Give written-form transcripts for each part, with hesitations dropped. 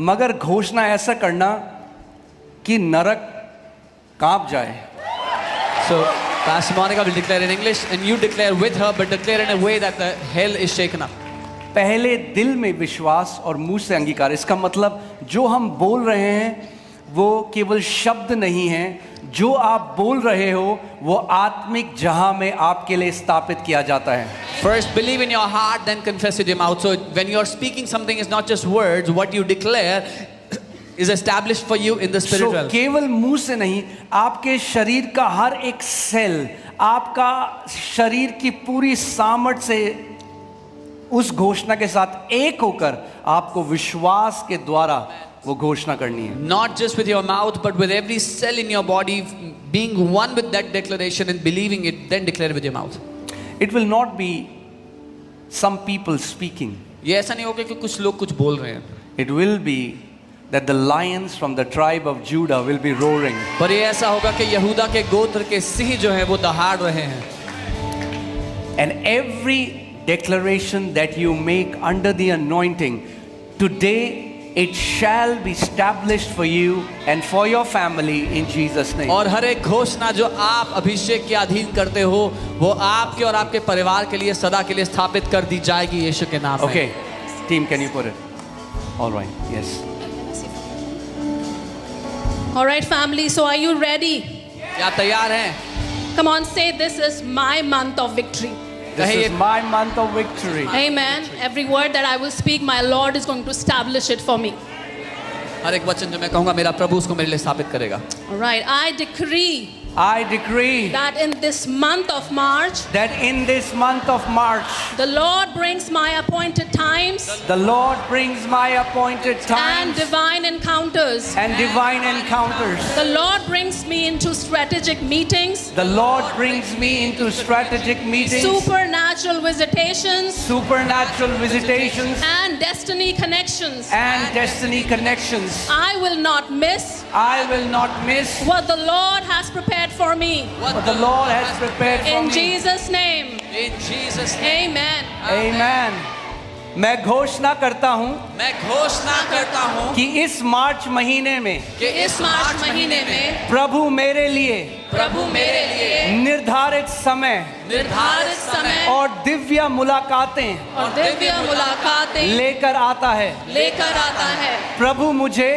मगर घोषणा ऐसा करना कि नरक कांप जाए. So Pastor Monica will declare in English and you declare with her, but declare in a way that the hell is shaken up. पहले दिल में विश्वास और मुंह से अंगीकार. इसका मतलब जो हम बोल रहे हैं वो केवल शब्द नहीं है, जो आप बोल रहे हो वो आत्मिक जहां में आपके लिए स्थापित किया जाता है. First believe in your heart, then confess with your mouth. So when you are speaking something, is not just words. What you declare is established for you in the spiritual realm. केवल मुंह से नहीं, आपके शरीर का हर एक cell, आपका शरीर की पूरी सामर्थ्य से उस घोषणा के साथ एक होकर आपको विश्वास के द्वारा वो घोषणा करनी है. Not just with your mouth, but with every cell in your body being one with that declaration and believing it, then declare with your mouth. It will not be some people speaking. ये ऐसा नहीं होगा कि कुछ लोग कुछ बोल रहे हैं. It will be that the lions from the tribe of Judah will be roaring. पर ये ऐसा होगा कि यहूदा के गोत्र के सिंह जो हैं वो दहाड़ रहे हैं. And every declaration that you make under the anointing, today it shall be established for you and for your family in Jesus name. और हर एक घोषणा जो आप अभिषेक के अधीन करते हो वो आपके और आपके परिवार के लिए सदा के लिए स्थापित कर दी जाएगी यीशु के नाम में. Okay, team, can you put it? All right, yes. All right, family, so are you ready? क्या तैयार हैं? Come on, say, this is my month of victory. This is my month of victory. Amen. Every word that I will speak, my Lord is going to establish it for me. हर एक वचन जो मैं कहूँगा मेरा प्रभु उसको मेरे लिए स्थापित करेगा. All right, I decree that in this month of March, the Lord brings my appointed times the Lord brings my appointed and times divine encounters. and divine encounters. The Lord brings me into strategic meetings, The Lord brings me into strategic meetings, supernatural visitations, supernatural visitations, and destiny connections. and destiny connections. I will not miss I will not miss what the Lord has prepared for me. what the Lord has prepared for In me. Jesus' name, In Jesus name. amen. Amen. मैं घोषणा करता हूँ मैं घोषणा करता हूँ कि इस मार्च महीने में कि इस मार्च महीने में प्रभु मेरे लिए प्रभु मेरे लिए निर्धारित समय निर्धारित समय और दिव्य मुलाकातें और दिव्य मुलाकातें लेकर आता है. लेकर आता है. प्रभु मुझे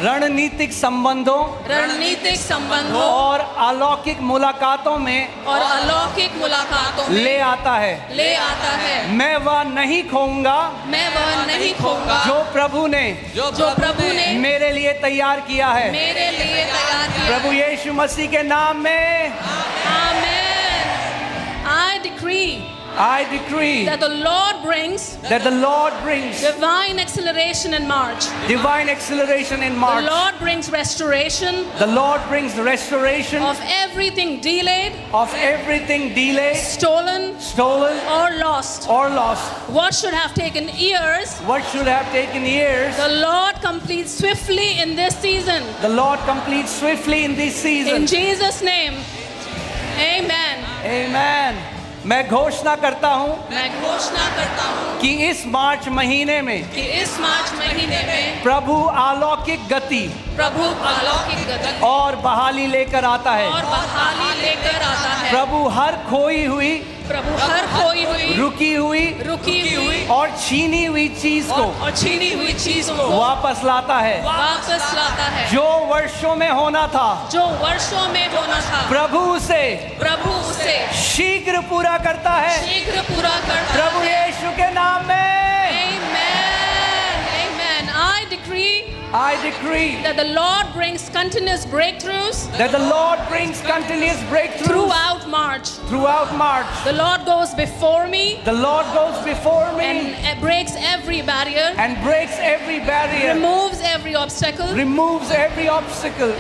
रणनीतिक संबंधों रणनीतिक संबंधों और अलौकिक मुलाकातों में और अलौकिक मुलाकातों में ले आता है. मैं वह नहीं खोऊंगा मैं वह नहीं खोऊंगा जो प्रभु ने जो प्रभु ने मेरे लिए तैयार किया है. मेरे लिए तैयार किया. प्रभु यीशु मसीह के नाम में Amen. I decree that the Lord brings divine acceleration in March. divine acceleration in March. The Lord brings restoration The Lord brings restoration of everything delayed, of everything delayed, stolen, stolen, or lost. or lost. What should have taken years, What should have taken years, the Lord completes swiftly in this season. the Lord completes swiftly in this season. In Jesus' name, amen. Amen. मैं घोषणा करता हूँ मैं घोषणा करता हूँ कि इस मार्च महीने में कि इस मार्च महीने में प्रभु अलौकिक गति प्रभु अलौकिक गति और बहाली लेकर आता है. और बहाली लेकर आता है. प्रभु हर खोई हुई, प्रभु हर खोई हुई, रुकी हुई और छीनी हुई चीज को और छीनी हुई चीज को वापस लाता है. वापस लाता है. जो वर्षों में होना था जो वर्षों में होना था प्रभु उसे शीघ्र पूरा करता है. शीघ्र पूरा करता प्रभु है. यीशु के नाम में Amen. Amen. I decree that the Lord brings continuous breakthroughs throughout March. The Lord goes before me and breaks every barrier, removes every obstacle,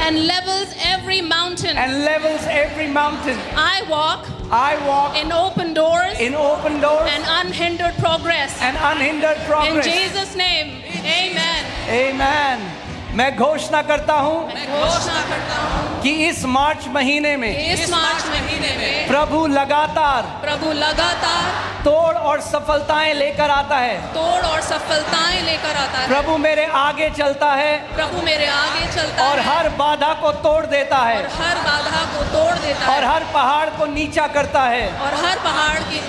and levels every mountain. I walk in open doors and unhindered progress. In Jesus' name, amen. Amen. मैं घोषणा करता हूँ कि इस मार्च महीने में इस मार्च महीने में प्रभु लगातार तोड़ और सफलताएं लेकर आता है। तोड़ और सफलताएं लेकर आता है। प्रभु मेरे आगे चलता है प्रभु मेरे आगे चलता और है हर बाधा को तोड़ देता है और हर बाधा को तोड़ देता और है हर पहाड़ को नीचा करता है। और हर पहाड़ की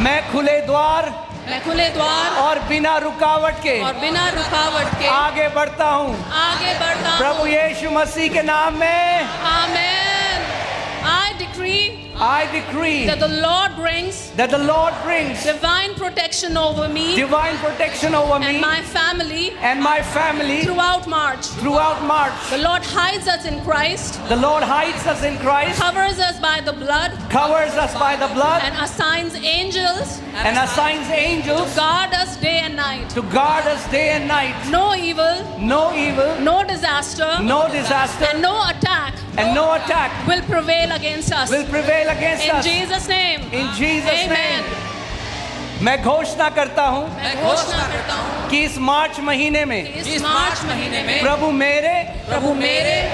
मैं खुले द्वार मैं खुले द्वार और बिना रुकावट के और बिना रुकावट के आगे बढ़ता हूँ। आगे बढ़ता हूँ। प्रभु यीशु मसीह के नाम में Amen. I decree I decree that the Lord brings that the Lord brings divine protection over me divine protection over and me my family and my family throughout March. throughout March. The Lord hides us in Christ, The Lord hides us in Christ, covers us by the blood, covers us by the blood, and assigns angels and assigns angels to guard us day and night. to guard us day and night. No evil, No evil, no disaster, no disaster, and no attack and no attack will prevail against us. will prevail against In us. Jesus' name. In Jesus' Amen. name. मैं घोषणा करता हूँ मैं घोषणा करता हूँ कि इस मार्च महीने में कि इस मार्च महीने में प्रभु मेरे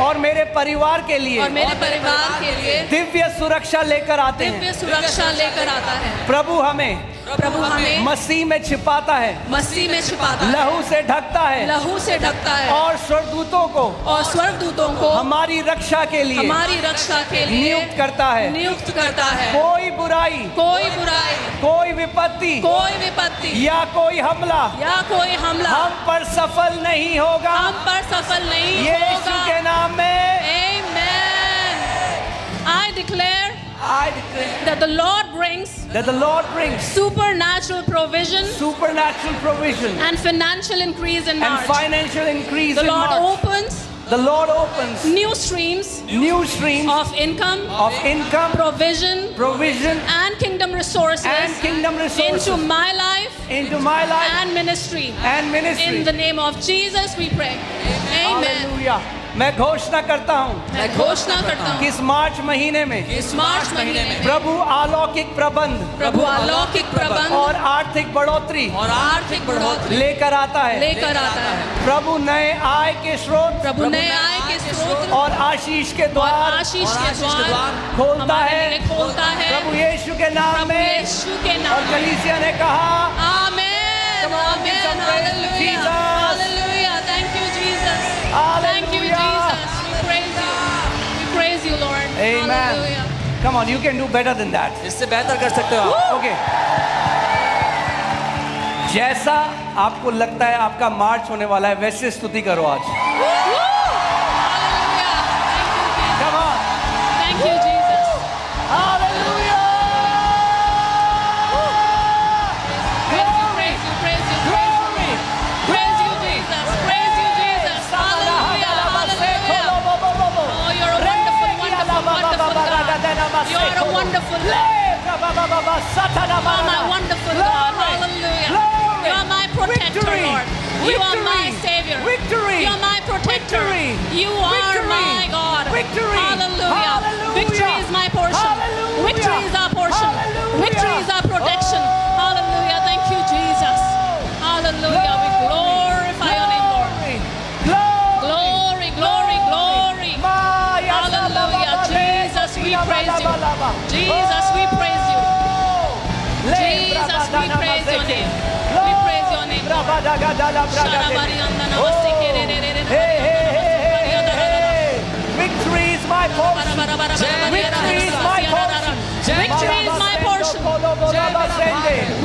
और मेरे परिवार के लिए और मेरे परिवार के लिए दिव्य सुरक्षा लेकर आते दिव्य हैं। सुरक्षा लेकर आता है। प्रभु हमें प्रभु हमें मसीह में छिपाता है, मसीह में छिपाता है, लहू से ढकता है लहू से ढकता है और स्वर्गदूतों को और स्वर्गदूतों को हमारी रक्षा के लिए हमारी रक्षा के लिए नियुक्त करता है। नियुक्त करता है। कोई बुराई, कोई बुराई, कोई विपत्ति कोई विपत्ति या कोई हमला या कोई हमला हम पर सफल नहीं होगा। हम पर सफल नहीं यीशु होगा। के नाम में Amen. I declare I declare that the Lord brings that the Lord brings supernatural provision supernatural provision and financial increase in and March. financial increase The in Lord March. opens The Lord opens new streams new streams of income, income, provision, provision, and kingdom resources and kingdom resources into my life into my life and ministry. and ministry. In the name of Jesus we pray. Amen. Hallelujah. मैं घोषणा करता हूँ मैं घोषणा करता कि हूँ इस मार्च महीने में इस मार्च महीने में प्रभु अलौकिक प्रबंध प्रभु अलौकिक प्रबंध और आर्थिक बढ़ोतरी और आर्थिक बढ़ोतरी लेकर आता है। लेकर आता है। प्रभु नए आय के स्रोत प्रभु नए आय के स्रोत और आशीष के और द्वार आशीष के द्वार खोलता हमारे है। लिए खोलता है। प्रभु यीशु के नाम प्रभु में यीशु के और नाम में। कलीसिया ने कहा Amen. Come on, give some Amen. praise to Hallelujah. Jesus. Hallelujah. Thank you, Jesus. Thank you, Hallelujah. Jesus. We praise you. We praise you, Lord. Amen. Hallelujah. Come on, you can do better than that. इससे बेहतर कर सकते हो आप। Okay जैसा आपको लगता है आपका मार्च होने वाला है वैसे स्तुति करो आज। Hallelujah. Come on. Thank you, Jesus. Hallelujah. Praise you, praise you, praise you. Praise you, Jesus. Praise you, Jesus. Hallelujah. Hallelujah. Oh, you're a wonderful, wonderful, wonderful God. You are a wonderful God. You are my wonderful God. Hallelujah. You are my protector, Lord. You are my Savior. Victory. You are my protector. Victory. You are Victory. my God. Victory. Hallelujah. Hallelujah. Victory is my portion. Hallelujah. Victory is our portion. Hallelujah. Victory is our protection. Oh. Hallelujah. Thank you, Jesus. Hallelujah. We glorify your name, Lord. Glory, glory, glory. Hallelujah. Jesus, we praise you. Jesus, we praise you. Jesus, we praise your name. We praise your name, Lord. Victory is my portion. Victory is my portion. Victory is my portion.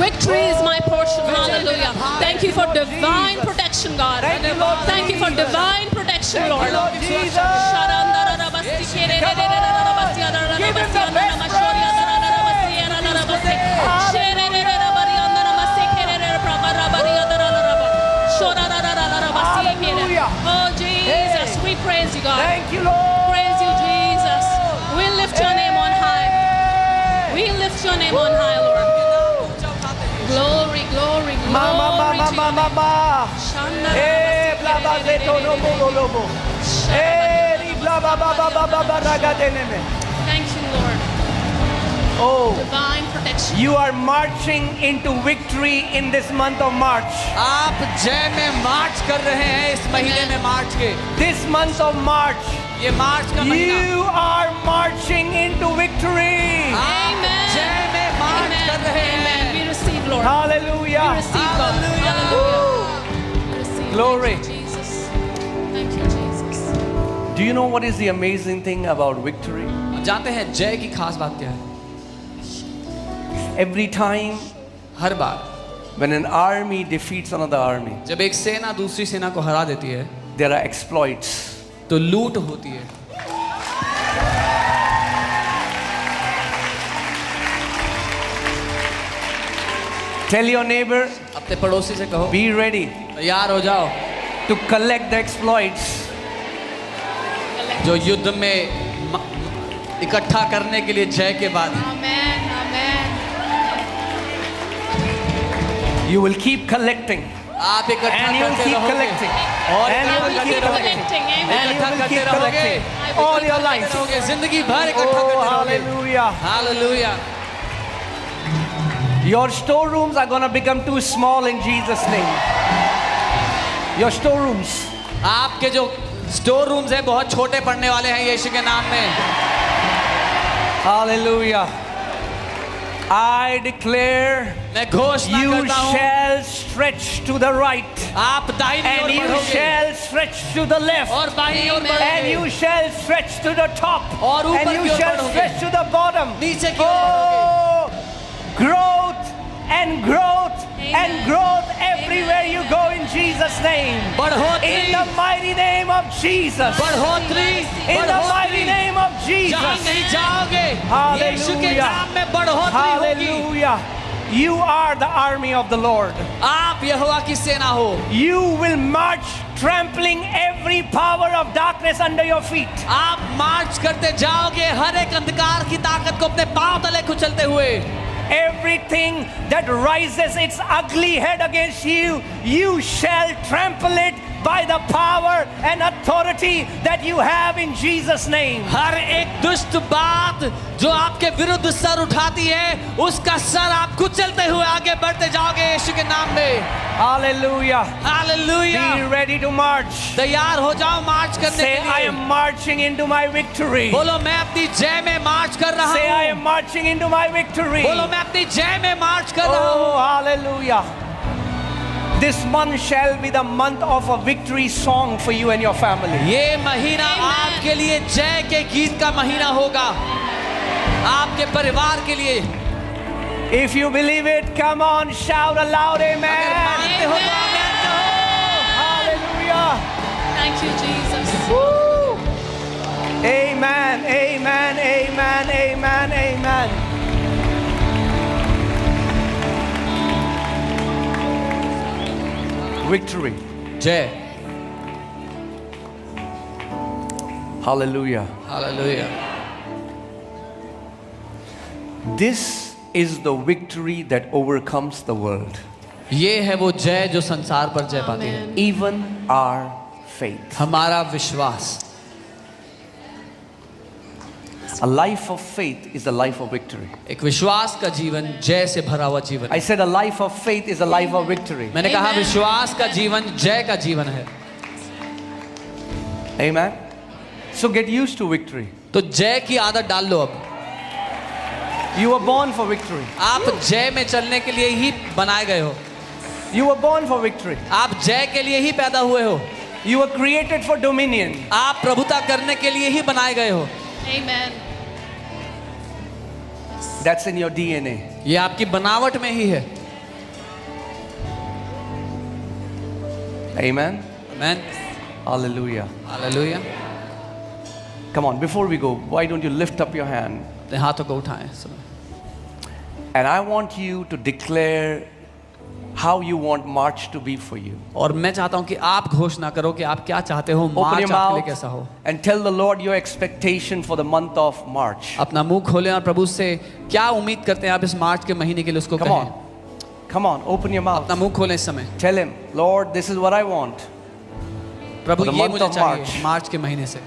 Victory is my portion. Hallelujah. Thank you for divine protection, God. Thank you, Lord Thank you for Jesus. divine protection, Thank Lord. you, Lord Jesus. Give him the best Hallelujah. Oh, Jesus, we praise you, God. Thank you, Lord. Praise you, Jesus. We lift your name on high. We lift your name on high, Lord. Glory, glory, glory. Mama, mama, to your mama, name. mama. Eh, bla bla zeto lobo lobo. Eh, ri bla ba ba ba ba ba ba raga dene me. Thank you, Lord. Oh, Divine protection. you are marching into victory in this month of March. आप जय में मार्च कर रहे हैं इस महीने में मार्च के। This month of March, ये मार्च का महीना you are marching into victory. आप Amen. जय में मार्च कर रहे Amen. हैं। We receive Hallelujah. receive, God. Hallelujah. We receive. Glory. Thank you, Jesus. Thank you, Jesus. Do you know what is the amazing thing about victory? जानते हैं जय की खास बात क्या है? Every time her bar when an army defeats another army, जब एक सेना दूसरी सेना को हरा देती है there are exploits. तो लूट होती है. Tell your neighbor, अपने पड़ोसी से कहो be ready तैयार हो जाओ to collect the exploits. जो युद्ध में इकट्ठा करने के लिए जय के बाद Amen. Amen. You will keep collecting. आप इकट्ठा And you will करते keep रहोगे collecting. और And you इकट्ठा will करते keep रहोगे collecting. Amen. And you इकट्ठा will करते keep रहोगे collecting all your इकट्ठा life. करते रहोगे जिंदगी भर इकट्ठा करते Oh, रहोगे. hallelujah. Hallelujah. Your storerooms are going to become too small in Jesus' name. Your storerooms. आपके जो स्टोर रूम्स है बहुत छोटे पड़ने वाले हैं यीशु के नाम में. Hallelujah. I declare मैं घोषणा you करता हूँ shall stretch to the right आप दाहिनी and ओर you बढ़ोगे shall stretch to the left और बाईं ओर Amen. and बढ़ोगे you shall stretch to the top और ऊपर and you की ओर shall बढ़ोगे. stretch to the bottom. नीचे की ओर बढ़ोगे. Oh, growth and growth and Amen. growth everywhere you go in Jesus' name. बढ़ोतरी In the mighty name of Jesus. बढ़ोतरी In the mighty name of जहाँ Jesus. नहीं जाओगे यीशु के Hallelujah. नाम में बढ़ोतरी होगी. Hallelujah. You are the army of the Lord. आप यहोवा की सेना हो. You will march trampling every power of darkness under your feet. आप मार्च करते जाओगे हर एक अंधकार की ताकत को अपने पांव तले कुचलते हुए. Everything that rises its ugly head against you, you shall trample it by the power and authority that you have in Jesus' name. हर एक दुष्ट बात जो आपके विरुद्ध सर उठाती है उसका सर आप कुचलते हुए आगे बढ़ते जाओगे यीशु के नाम में. Hallelujah. Be hallelujah. ready to march. तैयार हो जाओ मार्च करने Say, के I लिए. am marching into my victory. बोलो मैं अपनी जय में मार्च कर रहा Say, I हूँ. am marching into my victory. बोलो मैं अपनी जय में मार्च कर रहा हूँ. Oh, hallelujah. This month shall be the month of a victory song for you and your family. ये महीना Amen. आपके लिए जय के गीत का महीना होगा. आपके परिवार के लिए. If you believe it, come on, shout aloud, अगर amen. मानते हो तो आमीन कहो. Hallelujah. Thank you, Jesus. Woo. Amen, amen, amen, amen, amen. Victory. जय. Hallelujah. Hallelujah. This is the victory that overcomes the world, ये है वो जय जो संसार पर जय पाती है. Amen. even our faith. हमारा विश्वास. A life of faith is a life of victory. एक विश्वास का जीवन जय से भरा हुआ जीवन. I said a life of faith is a life of victory. मैंने कहा Amen. विश्वास का जीवन जय का जीवन है. Amen. So get used to victory. तो जय की आदत डाल लो अब. You were born for victory. आप जय में चलने के लिए ही बनाए गए हो. You were born for victory. आप जय के लिए ही पैदा हुए हो. You were created for dominion. आप प्रभुता करने के लिए ही बनाए गए हो. Amen. That's in your DNA. ये आपकी बनावट में ही है. Amen. आमीन. Hallelujah. Hallelujah. Come on, before we go, why don't you lift up your hand? अपने हाथों को उठाएं. सुनो. And I want you to declare how you want March to be for you. और मैं चाहता हूं कि आप घोषणा करो कि आप क्या चाहते हो. Open मार्च your आपके लिए mouth कैसा हो. and tell the Lord your expectation for the month of March. अपना मुंह खोलें और प्रभु से क्या उम्मीद करते हैं आप इस मार्च के महीने के लिए उसको Come कहें. on. Come on, open your mouth. अपना मुंह खोलें इस समय. Tell him, Lord, this is what I want. Prabhu For the ये month मुझे of चाहिए March. मार्च के महीने से.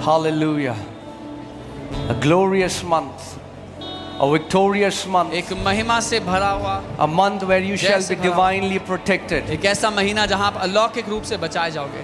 Hallelujah. A glorious month. A victorious month. एक महिमा से भरा हुआ. A month where you shall Yes, be Lord. divinely protected. एक ऐसा महीना जहां आप अलौकिक रूप से बचाए जाओगे.